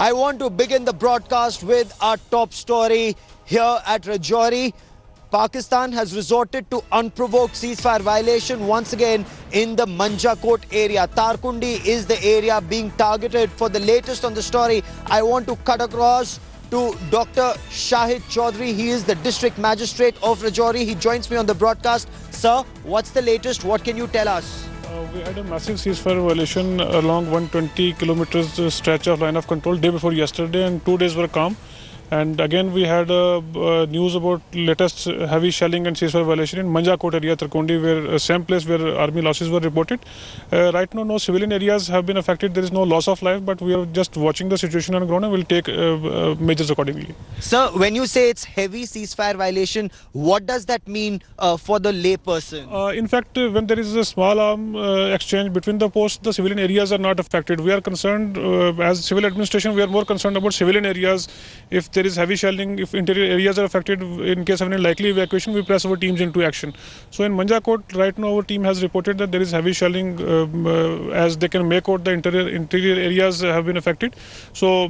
I want to begin the broadcast with our top story here at Rajouri. Pakistan has resorted to unprovoked ceasefire violation once again in the Manjakot area. Tarkundi is the area being targeted. For the latest on the story, I want to cut across to Dr. Shahid Chaudhary. He is the District Magistrate of Rajouri. He joins me on the broadcast. Sir, what's the latest? What can you tell us? We had a massive ceasefire violation along 120 kilometers stretch of line of control day before yesterday, and 2 days were calm. And again, we had news about latest heavy shelling and ceasefire violation in Manjakot area, Tarkundi, where same place where army losses were reported. Right now, no civilian areas have been affected. There is no loss of life, but we are just watching the situation on the ground and will take measures accordingly. Sir, when you say it's heavy ceasefire violation, what does that mean for the layperson? In fact, when there is a small arm exchange between the posts, the civilian areas are not affected. We are concerned, as civil administration, we are more concerned about civilian areas. If there is heavy shelling, if interior areas are affected, in case of any likely evacuation, we press our teams into action. So in Manjakot, right now our team has reported that there is heavy shelling, as they can make out the interior areas have been affected. So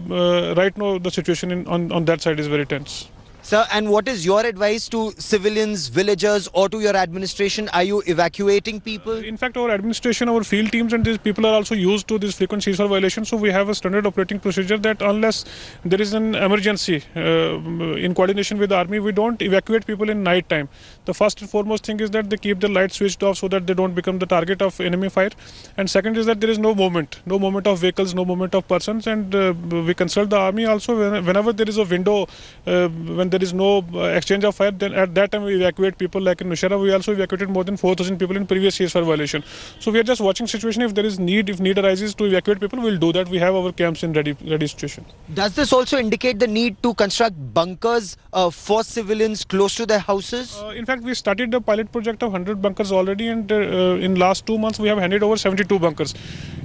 right now the situation on that side is very tense. Sir, and what is your advice to civilians, villagers, or to your administration? Are you evacuating people? In fact, our administration, our field teams and these people are also used to these frequent ceasefire violations. So we have a standard operating procedure that unless there is an emergency, in coordination with the army, we don't evacuate people in night time. The first and foremost thing is that they keep the lights switched off so that they don't become the target of enemy fire. And second is that there is no movement of vehicles, no movement of persons. And we consult the army also whenever there is a window, when there is no exchange of fire, then at that time we evacuate people. Like in Nushara, we also evacuated more than 4,000 people in previous ceasefire violation. So we are just watching situation. If there is need, if need arises to evacuate people, we'll do that. We have our camps in ready situation. Does this also indicate the need to construct bunkers for civilians close to their houses? In fact, we started the pilot project of 100 bunkers already, and in last 2 months we have handed over 72 bunkers.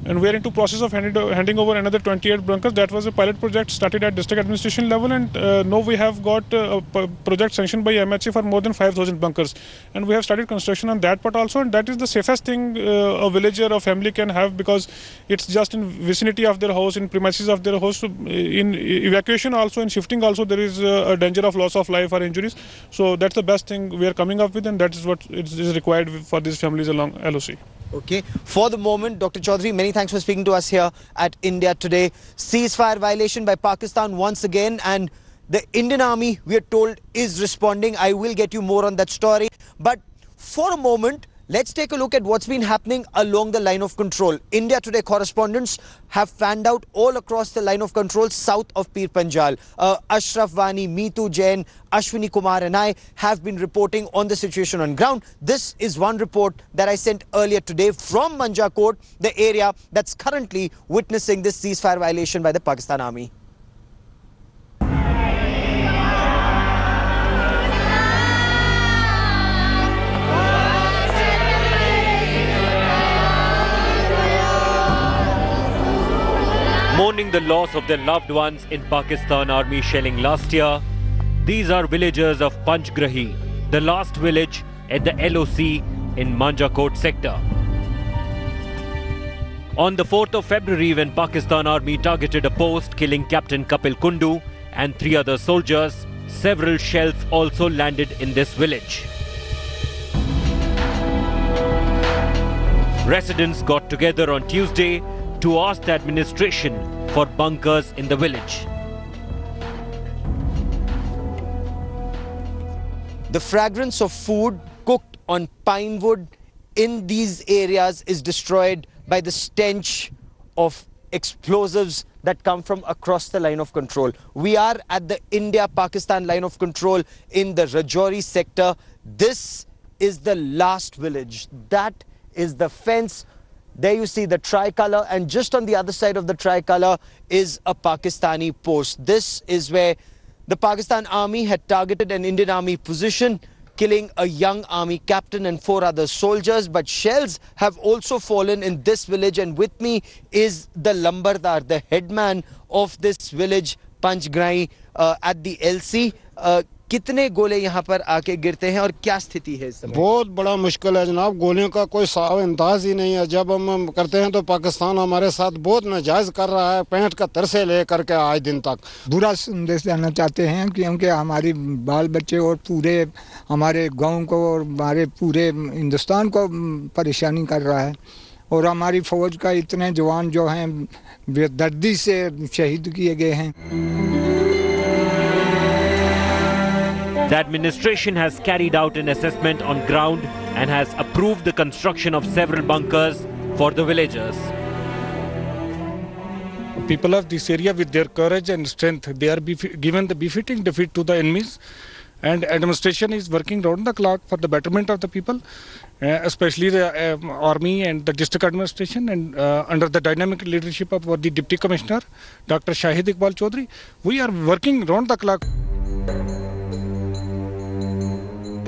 And we are into process of handing over another 28 bunkers. That was a pilot project started at district administration level, and now we have got a project sanctioned by MHA for more than 5,000 bunkers. And we have started construction on that part also, and that is the safest thing a villager or family can have, because it's just in vicinity of their house, in premises of their house. So in evacuation also, in shifting also, there is a danger of loss of life or injuries. So that's the best thing we are coming up with, and that is what is required for these families along LOC. Okay. For the moment, Dr. Chaudhary, many thanks for speaking to us here at India Today. Ceasefire violation by Pakistan once again, and the Indian Army, we are told, is responding. I will get you more on that story. But for a moment, let's take a look at what's been happening along the line of control. India Today correspondents have fanned out all across the line of control south of Pir Panjal. Ashraf Vani, Meetu Jain, Ashwini Kumar and I have been reporting on the situation on ground. This is one report that I sent earlier today from Manjakot, the area that's currently witnessing this ceasefire violation by the Pakistan Army. Mourning the loss of their loved ones in Pakistan Army shelling last year, these are villagers of Panchgrahi, the last village at the LOC in Manjakot sector. On the 4th of February, when Pakistan Army targeted a post, killing Captain Kapil Kundu and 3 other soldiers, several shells also landed in this village. Residents got together on Tuesday to ask the administration for bunkers in the village. The fragrance of food cooked on pine wood in these areas is destroyed by the stench of explosives that come from across the line of control. We are at the India-Pakistan line of control in the Rajouri sector. This is the last village. That is the fence. There you see the tricolour, and just on the other side of the tricolour is a Pakistani post. This is where the Pakistan Army had targeted an Indian Army position, killing a young army captain and 4 other soldiers. But shells have also fallen in this village, and with me is the Lambardar, the headman of this village, Panchgrahi, at the LC. कितने गोले यहाँ पर आके गिरते हैं और क्या स्थिति है इस समय? बहुत बड़ा मुश्किल है जनाब, गोलियों का कोई साफ अंदाज ही नहीं है। जब हम करते हैं तो पाकिस्तान हमारे साथ बहुत नाजायज कर रहा है, 65 से लेकर के आज दिन तक। बुरा संदेश देना चाहते हैं क्योंकि हमारी बाल बच्चे और पूरे हमारे गांव को और हमारे पूरे हिंदुस्तान को परेशानी कर रहा है, और हमारी फौज का इतने जवान जो हैं बेदर्दी से शहीद किए गए हैं। The administration has carried out an assessment on ground and has approved the construction of several bunkers for the villagers. People of this area, with their courage and strength, they are given the befitting defeat to the enemies, and administration is working round the clock for the betterment of the people, especially the army and the district administration, and under the dynamic leadership of the Deputy Commissioner, Dr. Shahid Iqbal Chaudhary, we are working round the clock.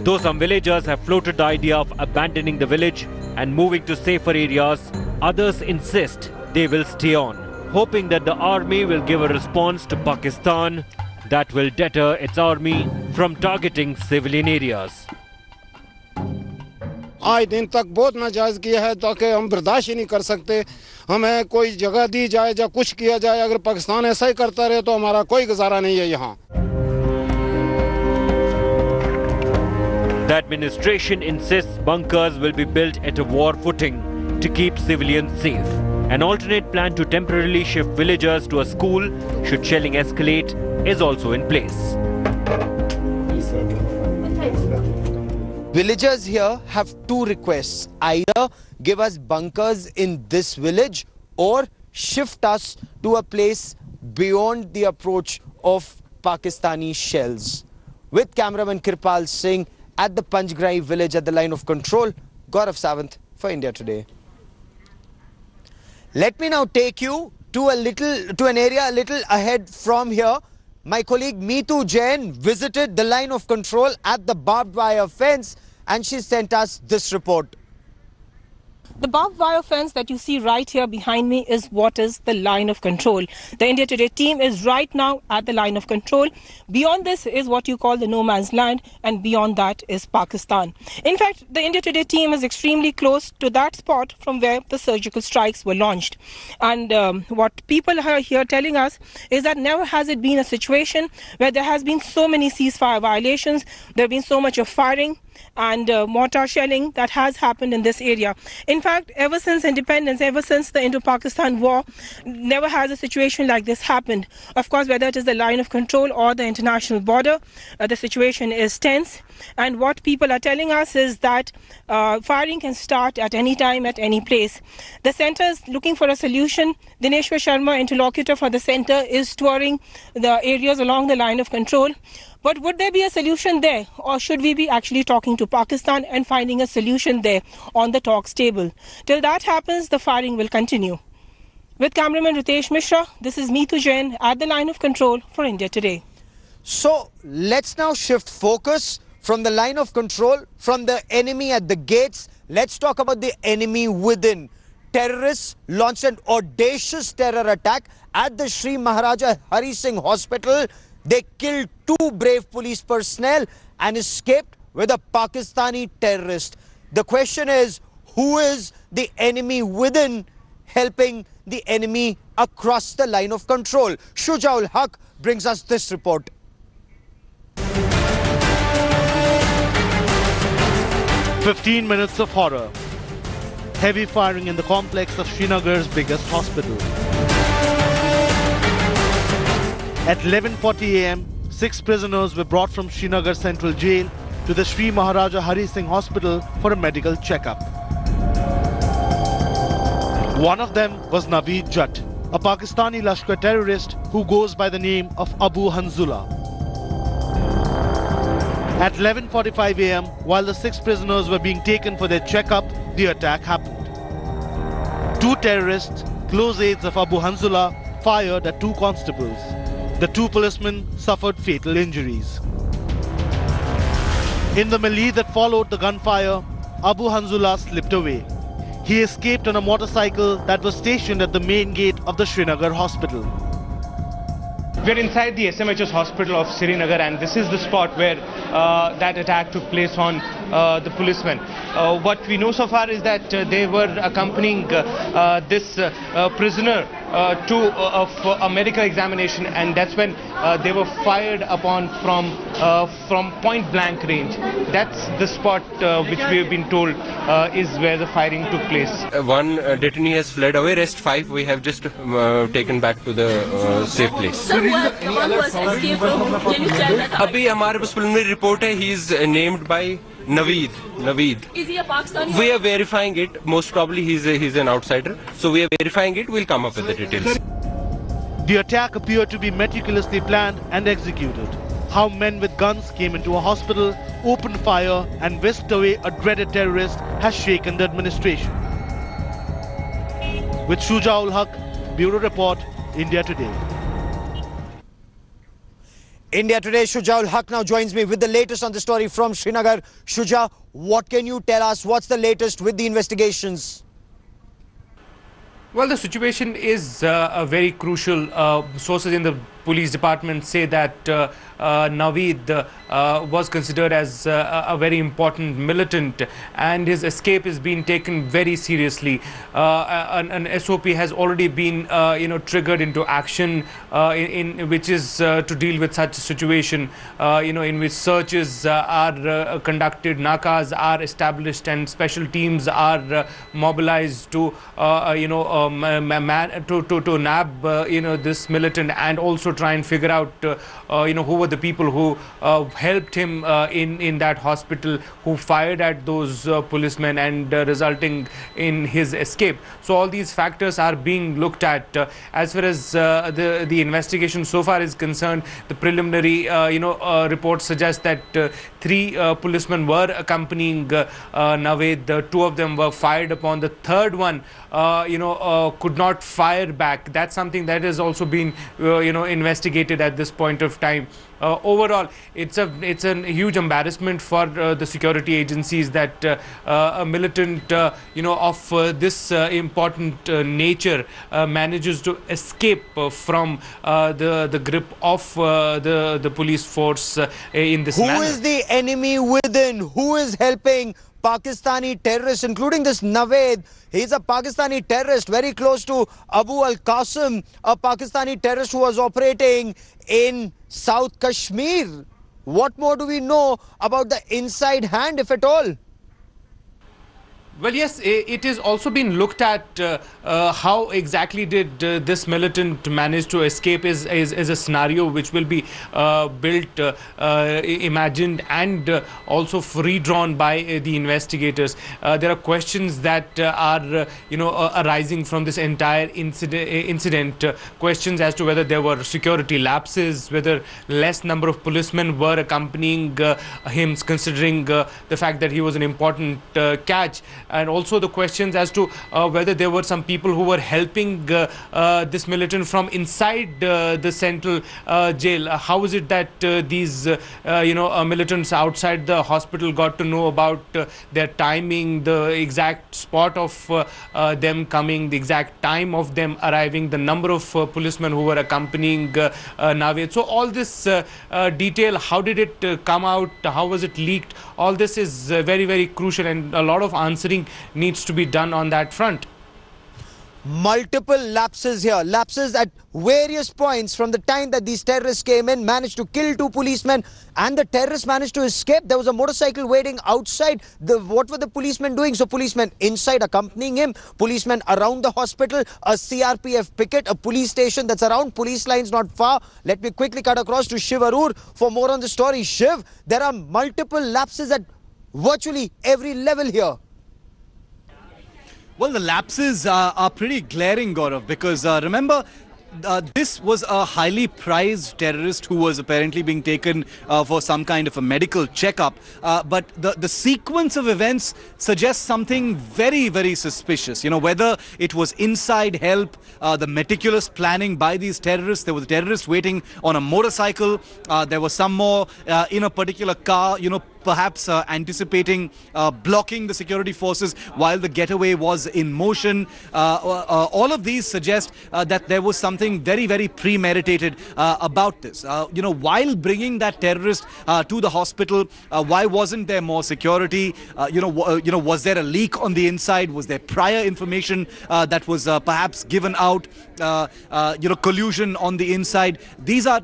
Though some villagers have floated the idea of abandoning the village and moving to safer areas, others insist they will stay on, hoping that the army will give a response to Pakistan that will deter its army from targeting civilian areas. आज दिन तक बहुत नाजायज किया है, ताकि हम बर्दाश्त ही नहीं कर सकते। हमें कोई जगह दी जाए या कुछ किया जाए, अगर पाकिस्तान ऐसा ही करता रहे तो हमारा कोई गुजारा नहीं है यहाँ। The administration insists bunkers will be built at a war footing to keep civilians safe. An alternate plan to temporarily shift villagers to a school should shelling escalate is also in place. Villagers here have two requests. Either give us bunkers in this village or shift us to a place beyond the approach of Pakistani shells. With cameraman Kirpal Singh at the Panjgrahi village at the line of control, Gaurav Sawant for India Today. Let me now take you to an area a little ahead from here. My colleague Meetu Jain visited the line of control at the barbed wire fence and she sent us this report. The barbed wire fence that you see right here behind me is what is the line of control. The India Today team is right now at the line of control. Beyond this is what you call the no man's land, and beyond that is Pakistan. In fact, the India Today team is extremely close to that spot from where the surgical strikes were launched. And what people are here telling us is that never has it been a situation where there has been so many ceasefire violations, there have been so much of firing and mortar shelling that has happened in this area. In fact, ever since independence, ever since the Indo-Pakistan war, never has a situation like this happened. Of course, whether it is the line of control or the international border, the situation is tense. And what people are telling us is that firing can start at any time, at any place. The centre is looking for a solution. Dineshwar Sharma, interlocutor for the centre, is touring the areas along the line of control. But would there be a solution there, or should we be actually talking to Pakistan and finding a solution there on the talks table? Till that happens, the firing will continue. With cameraman Ritesh Mishra, this is Meetu Jain at the line of control for India Today. So let's now shift focus from the line of control, from the enemy at the gates. Let's talk about the enemy within. Terrorists launched an audacious terror attack at the Sri Maharaja Hari Singh Hospital. They killed 2 brave police personnel and escaped with a Pakistani terrorist. The question is, who is the enemy within helping the enemy across the line of control? Shujaul Haq brings us this report. "15 minutes of horror. Heavy firing in the complex of Srinagar's biggest hospital. At 11:40 a.m., 6 prisoners were brought from Srinagar Central Jail to the Sri Maharaja Hari Singh Hospital for a medical checkup. One of them was Naveed Jatt, a Pakistani Lashkar terrorist who goes by the name of Abu Hanzula. At 11:45 a.m., while the 6 prisoners were being taken for their checkup, the attack happened. 2 terrorists, close aides of Abu Hanzula, fired at 2 constables. The 2 policemen suffered fatal injuries. In the melee that followed the gunfire, Abu Hanzula slipped away. He escaped on a motorcycle that was stationed at the main gate of the Srinagar hospital. We're inside the SMHS hospital of Srinagar, and this is the spot where that attack took place on the policemen. What we know so far is that they were accompanying this prisoner for a medical examination, and that's when they were fired upon from point blank range. That's the spot which we have been told is where the firing took place. One detainee has fled away. Rest 5 we have just taken back to the safe place. अभी हमारे पास preliminary report है. He is named by Naveed. Is he a Pakistani? We are verifying it. Most probably he's an outsider. So we are verifying it. We'll come up with the details. The attack appeared to be meticulously planned and executed. How men with guns came into a hospital, opened fire and whisked away a dreaded terrorist has shaken the administration. With Shujaul Haq, Bureau Report, India Today. India Today, Shujaul Haq now joins me with the latest on the story from Srinagar. Shuja, what can you tell us? What's the latest with the investigations? Well, the situation is very crucial. Sources in the police department say that Naveed was considered as a very important militant, and his escape is being taken very seriously. An SOP has already been triggered into action, in which is to deal with such a situation, in which searches are conducted, nakas are established, and special teams are mobilized to nab this militant, and also try and figure out who were the people who helped him in that hospital, who fired at those policemen, and resulting in his escape. So all these factors are being looked at. As far as the investigation so far is concerned, the preliminary reports suggest that 3 policemen were accompanying Naveed. 2 of them were fired upon. The third one could not fire back. That's something that has also been investigated at this point of time. Overall, it's a huge embarrassment for the security agencies that a militant of this important nature manages to escape from the grip of the police force in this manner. Who is the enemy within? Who is helping Pakistani terrorists, including this Naveed? He's a Pakistani terrorist very close to Abu al-Qasim, a Pakistani terrorist who was operating in South Kashmir. What more do we know about the inside hand, if at all? Well, yes, it is also been looked at how exactly did this militant manage to escape is a scenario which will be built, imagined, and also redrawn by the investigators. There are questions that are arising from this entire incident. Questions as to whether there were security lapses, whether less number of policemen were accompanying him, considering the fact that he was an important catch. And also the questions as to whether there were some people who were helping this militant from inside the central jail. How is it that these militants outside the hospital got to know about their timing, the exact spot of them coming, the exact time of them arriving, the number of policemen who were accompanying Naveed? So all this detail, how did it come out, how was it leaked, all this is very, very crucial, and a lot of answering needs to be done on that front. Multiple lapses here, lapses at various points from the time that these terrorists came in, managed to kill 2 policemen, and the terrorists managed to escape. There was a motorcycle waiting outside. What were the policemen doing? So policemen inside accompanying him, policemen around the hospital, a CRPF picket, a police station that's around, police lines not far. Let me quickly cut across to Shiv Arur for more on the story. Shiv, there are multiple lapses at virtually every level here. Well, the lapses are pretty glaring, Gaurav, because remember, this was a highly prized terrorist who was apparently being taken for some kind of a medical checkup. But the sequence of events suggests something very, very suspicious. Whether it was inside help, the meticulous planning by these terrorists. There was a terrorist waiting on a motorcycle. There was some more in a particular car, perhaps anticipating blocking the security forces while the getaway was in motion. All of these suggest that there was something very, very premeditated about this. While bringing that terrorist to the hospital, why wasn't there more security? Was there a leak on the inside? Was there prior information that was perhaps given out? Collusion on the inside. These are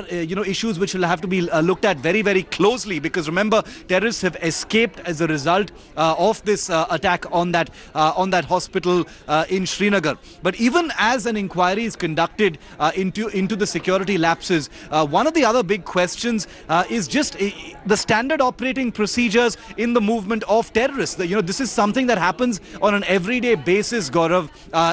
issues which will have to be looked at very, very closely, because remember, terrorists have escaped as a result of this attack on that hospital in Srinagar. But even as an inquiry is conducted into the security lapses, one of the other big questions is just the standard operating procedures in the movement of terrorists. This is something that happens on an everyday basis, Gaurav,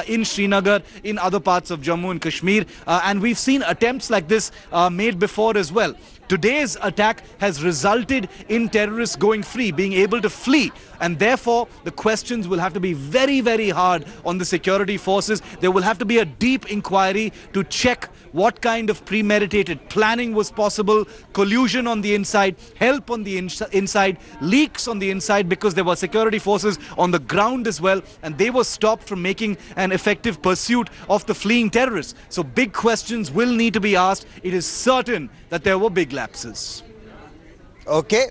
in Srinagar, in other parts of Jammu and Kashmir, and we've seen attempts like this made before as well. Today's attack has resulted in terrorists going free, being able to flee, and therefore the questions will have to be very, very hard on the security forces. There will have to be a deep inquiry to check what kind of premeditated planning was possible, collusion on the inside, help on the inside, leaks on the inside, because there were security forces on the ground as well, and they were stopped from making an effective pursuit of the fleeing terrorists. So big questions will need to be asked. It is certain that there were big lapses. Okay.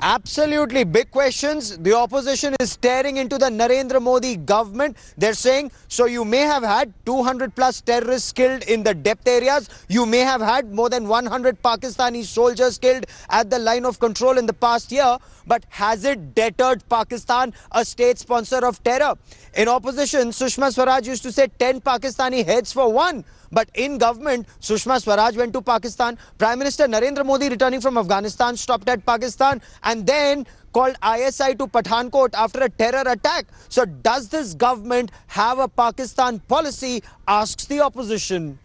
Absolutely big questions. The opposition is staring into the Narendra Modi government. They're saying, so you may have had 200 plus terrorists killed in the depth areas. You may have had more than 100 Pakistani soldiers killed at the line of control in the past year. But has it deterred Pakistan, a state sponsor of terror? In opposition, Sushma Swaraj used to say 10 Pakistani heads for one. But in government, Sushma Swaraj went to Pakistan. Prime Minister Narendra Modi, returning from Afghanistan, stopped at Pakistan and then called ISI to Pathankot after a terror attack. So does this government have a Pakistan policy? Asks the opposition.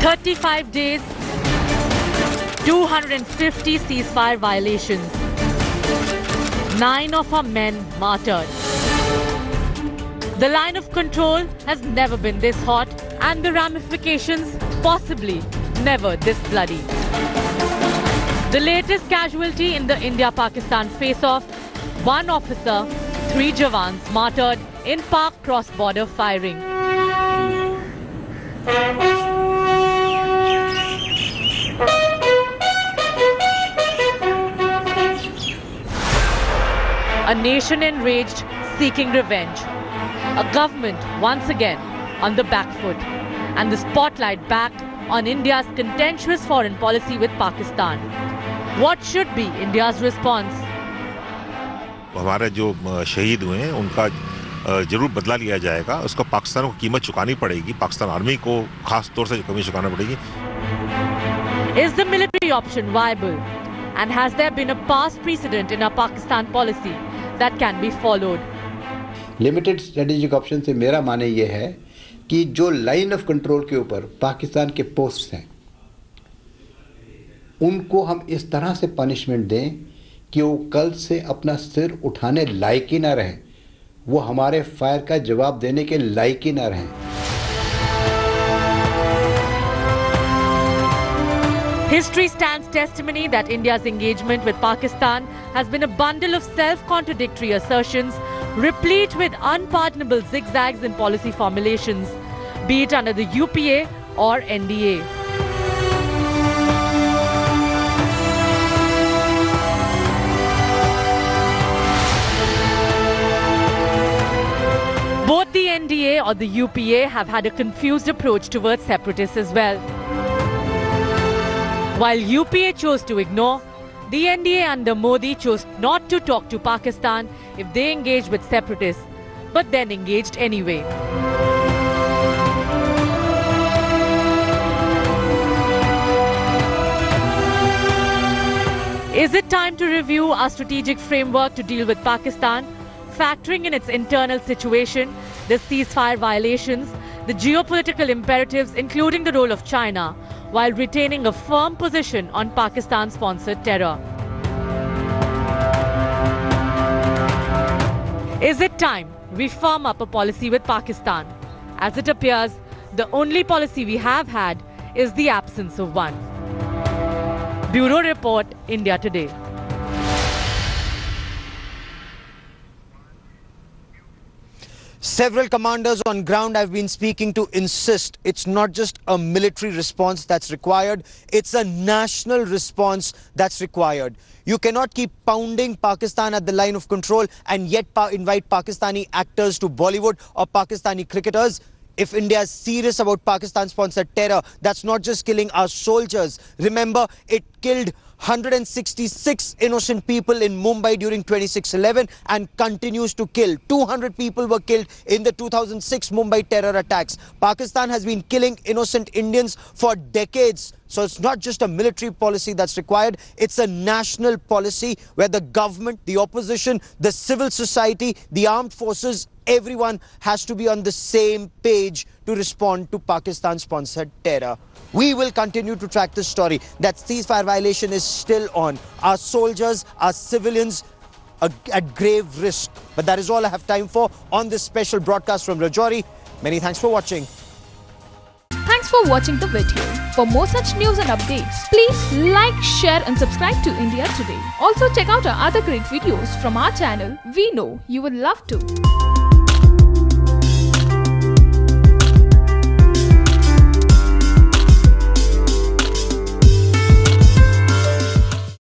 "35 days, 250 ceasefire violations, 9 of our men martyred. The line of control has never been this hot, and the ramifications possibly never this bloody. The latest casualty in the India-Pakistan face-off, 1 officer, 3 jawans martyred in Pak cross-border firing. A nation enraged, seeking revenge. A government once again on the back foot, and the spotlight back on India's contentious foreign policy with Pakistan. What should be India's response? हमारे जो शहीद हुए हैं उनका जरूर बदला लिया जाएगा. उसका पाकिस्तान को कीमत चुकानी पड़ेगी. पाकिस्तान आर्मी को खास तौर से कमी चुकाना पड़ेगी. Is the military option viable? And has there been a past precedent in our Pakistan policy that can be followed? Limited strategic option से मेरा माने ये है कि जो लाइन ऑफ कंट्रोल के ऊपर पाकिस्तान के पोस्ट हैं उनको हम इस तरह से पनिशमेंट दें कि वो कल से अपना सिर उठाने लायक ही ना रहें, वो हमारे फायर का जवाब देने के लायक ही ना रहें. History stands testimony that India's engagement with Pakistan has been a bundle of self-contradictory assertions, replete with unpardonable zigzags in policy formulations, be it under the UPA or NDA. Both the NDA or the UPA have had a confused approach towards separatists as well. While UPA chose to ignore, the NDA under Modi chose not to talk to Pakistan if they engaged with separatists, but then engaged anyway. Is it time to review our strategic framework to deal with Pakistan, factoring in its internal situation, the ceasefire violations, the geopolitical imperatives including the role of China, while retaining a firm position on Pakistan-sponsored terror? Is it time we firm up a policy with Pakistan? As it appears, the only policy we have had is the absence of one. Bureau Report, India Today. Several commanders on ground I've been speaking to insist it's not just a military response that's required, it's a national response that's required. You cannot keep pounding Pakistan at the line of control and yet invite Pakistani actors to Bollywood or Pakistani cricketers. If India is serious about Pakistan-sponsored terror, that's not just killing our soldiers. Remember, it killed 166 innocent people in Mumbai during 26/11 and continues to kill. 200 people were killed in the 2006 Mumbai terror attacks. Pakistan has been killing innocent Indians for decades. So it's not just a military policy that's required, it's a national policy where the government, the opposition, the civil society, the armed forces, everyone has to be on the same page to respond to Pakistan-sponsored terror. We will continue to track this story. That ceasefire violation is still on. Our soldiers, our civilians are at grave risk. But that is all I have time for on this special broadcast from Rajouri. Many thanks for watching. Thanks for watching the video. For more such news and updates, please like, share and subscribe to India Today. Also check out our other great videos from our channel. We know you would love to.